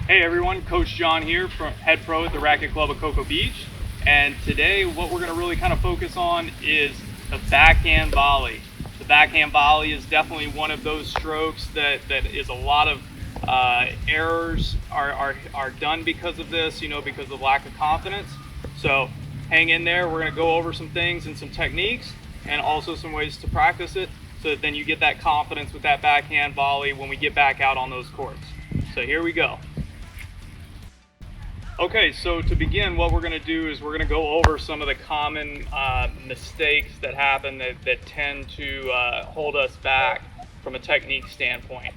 Hey everyone, Coach John here, from head pro at the Racket Club of Cocoa Beach. And today what we're going to really kind of focus on is the backhand volley. The backhand volley is definitely one of those strokes that is a lot of errors are done because of this, because of lack of confidence. So hang in there, we're going to go over some things and some techniques and also some ways to practice it so that then you get that confidence with that backhand volley when we get back out on those courts. So here we go. Okay, so to begin, what we're going to do is we're going to go over some of the common mistakes that happen that tend to hold us back from a technique standpoint.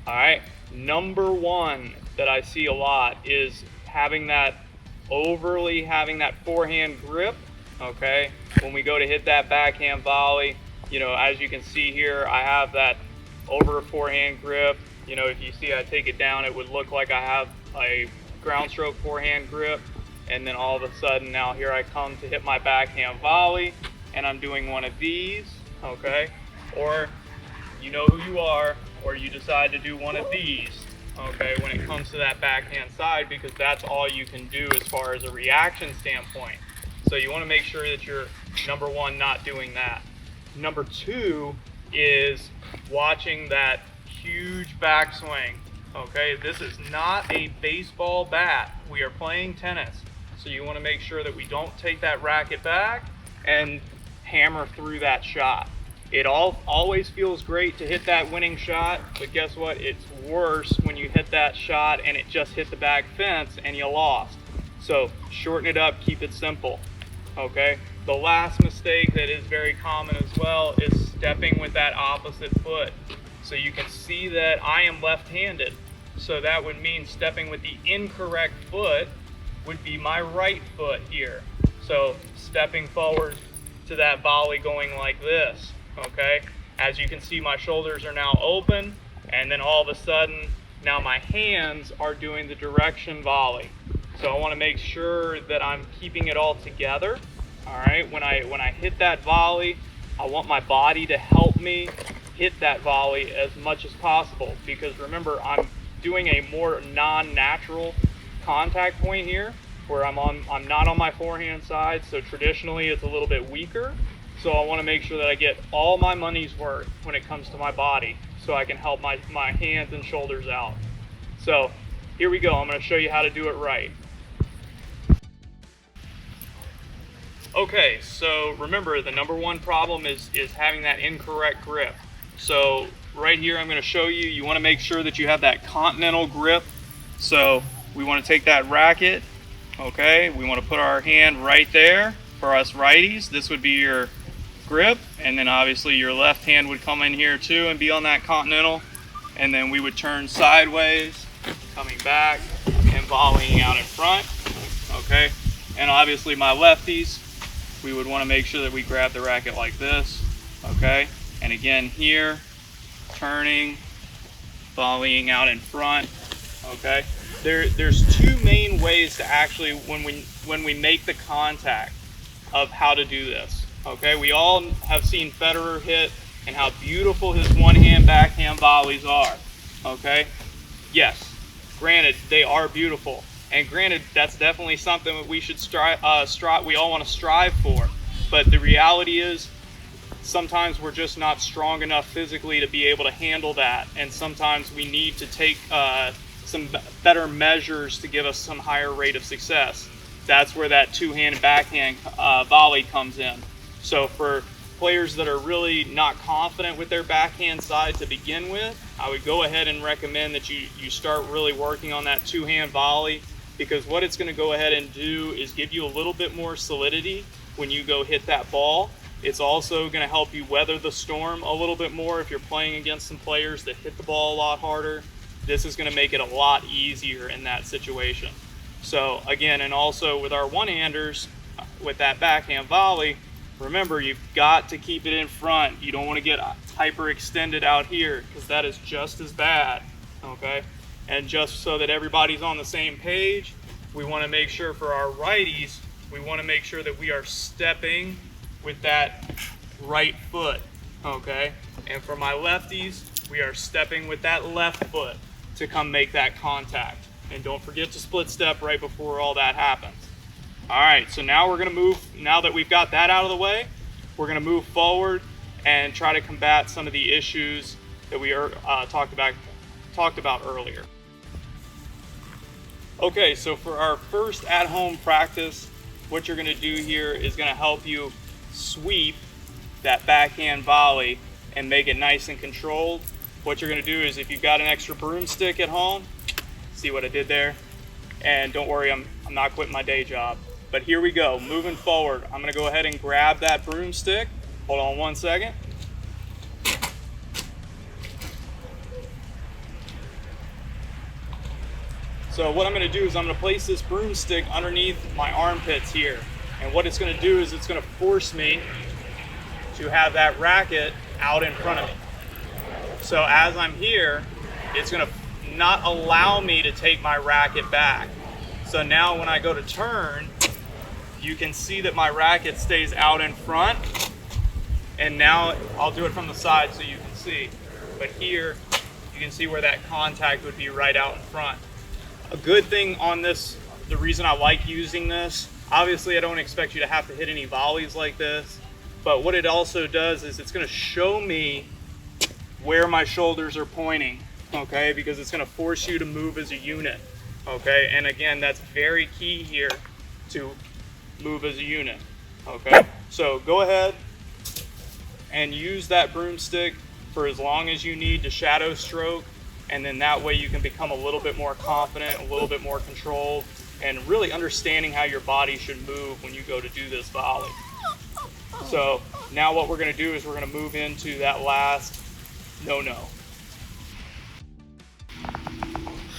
All right, number one that I see a lot is having that forehand grip. Okay, when we go to hit that backhand volley, as you can see here, I have that over forehand grip. If you see I take it down, it would look like I have a ground stroke forehand grip, and then all of a sudden now here I come to hit my backhand volley and I'm doing one of these, okay? Or you know who you are, or you decide to do one of these, okay, when it comes to that backhand side, because that's all you can do as far as a reaction standpoint. So you want to make sure that you're, number one, not doing that. Number two is watching that huge backswing. Okay, this is not a baseball bat. We are playing tennis. So you want to make sure that we don't take that racket back and hammer through that shot. It always feels great to hit that winning shot, but guess what? It's worse when you hit that shot and it just hit the back fence and you lost. So shorten it up, keep it simple. Okay, the last mistake that is very common as well is stepping with that opposite foot. So you can see that I am left-handed. So that would mean stepping with the incorrect foot would be my right foot here. So stepping forward to that volley going like this, okay? As you can see, my shoulders are now open, and then all of a sudden, now my hands are doing the direction volley. So I want to make sure that I'm keeping it all together, all right? When I hit that volley, I want my body to help me hit that volley as much as possible, because remember, I'm doing a more non-natural contact point here where I'm not on my forehand side, so traditionally it's a little bit weaker. So I want to make sure that I get all my money's worth when it comes to my body so I can help my hands and shoulders out. So here we go. I'm going to show you how to do it right. Okay, so remember, the number one problem is having that incorrect grip. So right here I'm going to show you, you want to make sure that you have that continental grip. So we want to take that racket, okay, we want to put our hand right there. For us righties, this would be your grip, and then obviously your left hand would come in here too and be on that continental, and then we would turn sideways, coming back and volleying out in front, okay. And obviously my lefties, we would want to make sure that we grab the racket like this, okay. And again here, turning, volleying out in front, okay? There's two main ways to actually, when we make the contact, of how to do this, okay? We all have seen Federer hit and how beautiful his one-hand backhand volleys are, okay? Yes, granted, they are beautiful. And granted, that's definitely something that we should we all want to strive for. But the reality is, sometimes we're just not strong enough physically to be able to handle that, and sometimes we need to take some better measures to give us some higher rate of success. That's where that two-hand backhand volley comes in. So for players that are really not confident with their backhand side to begin with, I would go ahead and recommend that you start really working on that two-hand volley, because what it's going to go ahead and do is give you a little bit more solidity when you go hit that ball. It's also going to help you weather the storm a little bit more if you're playing against some players that hit the ball a lot harder. This is going to make it a lot easier in that situation. So again, and also with our one-handers, with that backhand volley, remember, you've got to keep it in front. You don't want to get hyperextended out here, because that is just as bad, okay? And just so that everybody's on the same page, we want to make sure for our righties, we want to make sure that we are stepping with that right foot, okay? And for my lefties, we are stepping with that left foot to come make that contact. And don't forget to split step right before all that happens. All right, so now we're gonna move, now that we've got that out of the way, we're gonna move forward and try to combat some of the issues that we talked about earlier. Okay, so for our first at-home practice, what you're gonna do here is gonna help you sweep that backhand volley and make it nice and controlled. What you're gonna do is, if you've got an extra broomstick at home, see what I did there? And don't worry, I'm not quitting my day job. But here we go, moving forward. I'm gonna go ahead and grab that broomstick. Hold on one second. So what I'm gonna do is I'm gonna place this broomstick underneath my armpits here. And what it's gonna do is it's gonna force me to have that racket out in front of me. So as I'm here, it's gonna not allow me to take my racket back. So now when I go to turn, you can see that my racket stays out in front. And now I'll do it from the side so you can see. But here, you can see where that contact would be right out in front. A good thing on this, the reason I like using this, obviously I don't expect you to have to hit any volleys like this, but what it also does is it's gonna show me where my shoulders are pointing, okay? Because it's gonna force you to move as a unit, okay? And again, that's very key here to move as a unit, okay? So go ahead and use that broomstick for as long as you need to shadow stroke, and then that way you can become a little bit more confident, a little bit more controlled, and really understanding how your body should move when you go to do this volley. So now what we're gonna do is we're gonna move into that last no-no.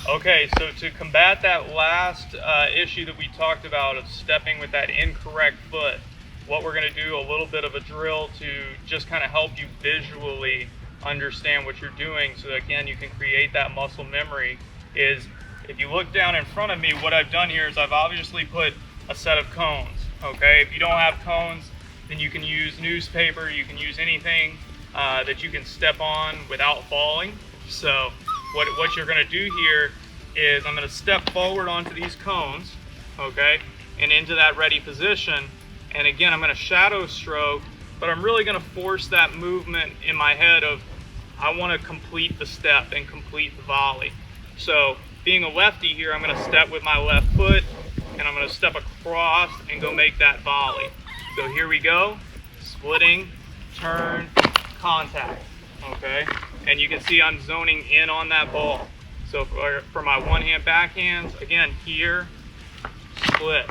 Okay, so to combat that last issue that we talked about of stepping with that incorrect foot, what we're gonna do, a little bit of a drill to just kind of help you visually understand what you're doing, so that, again, you can create that muscle memory, is if you look down in front of me, what I've done here is I've obviously put a set of cones, okay? If you don't have cones, then you can use newspaper, you can use anything that you can step on without falling. So what you're gonna do here is I'm gonna step forward onto these cones, okay? And into that ready position. And again, I'm gonna shadow stroke, but I'm really gonna force that movement in my head of, I wanna complete the step and complete the volley. So being a lefty here, I'm gonna step with my left foot, and I'm gonna step across and go make that volley. So here we go, splitting, turn, contact, okay? And you can see I'm zoning in on that ball. So for my one-hand backhands, again, here, split,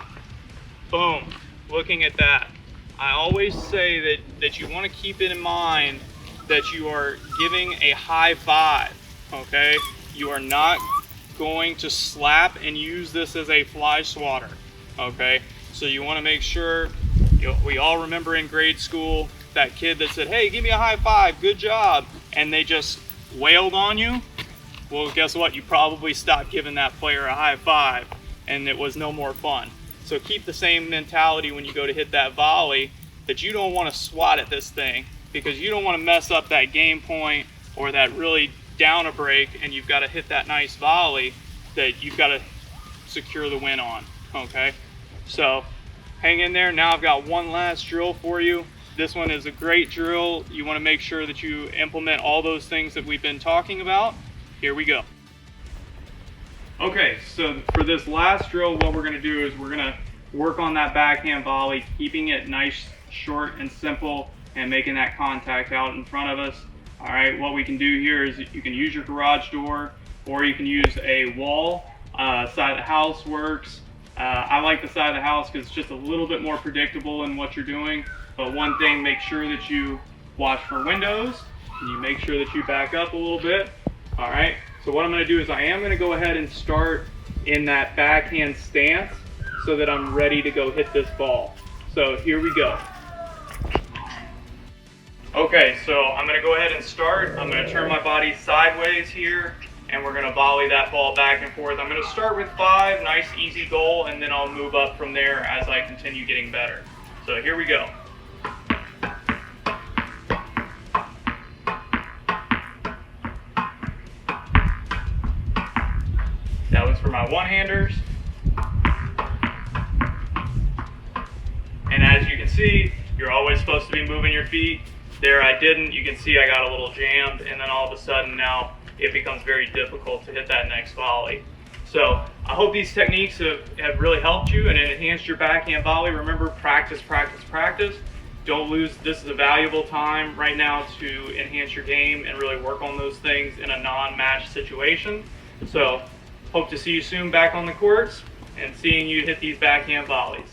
boom, looking at that. I always say that you wanna keep it in mind that you are giving a high five, okay? You are not going to slap and use this as a fly swatter, okay? So you wanna make sure, we all remember in grade school, that kid that said, hey, give me a high five, good job, and they just wailed on you. Well, guess what? You probably stopped giving that player a high five, and it was no more fun. So keep the same mentality when you go to hit that volley, that you don't want to swat at this thing, because you don't want to mess up that game point or that really down a break, and you've got to hit that nice volley that you've got to secure the win on, okay? So hang in there. Now I've got one last drill for you. This one is a great drill. You want to make sure that you implement all those things that we've been talking about. Here we go. Okay, so for this last drill, what we're going to do is we're going to work on that backhand volley, keeping it nice, short, and simple, and making that contact out in front of us. All right, what we can do here is you can use your garage door, or you can use a wall. Side of the house works. I like the side of the house because it's just a little bit more predictable in what you're doing. But one thing, make sure that you watch for windows, and you make sure that you back up a little bit. All right, so what I'm gonna do is I am gonna go ahead and start in that backhand stance so that I'm ready to go hit this ball. So here we go. Okay, so I'm gonna go ahead and start. I'm gonna turn my body sideways here, and we're gonna volley that ball back and forth. I'm gonna start with 5, nice easy goal, and then I'll move up from there as I continue getting better. So here we go. That was for my one-handers. And as you can see, you're always supposed to be moving your feet. There I didn't. You can see I got a little jammed, and then all of a sudden now it becomes very difficult to hit that next volley. So I hope these techniques have really helped you and enhanced your backhand volley. Remember, practice, practice, practice. Don't lose, this is a valuable time right now to enhance your game and really work on those things in a non-match situation. So hope to see you soon back on the courts and seeing you hit these backhand volleys.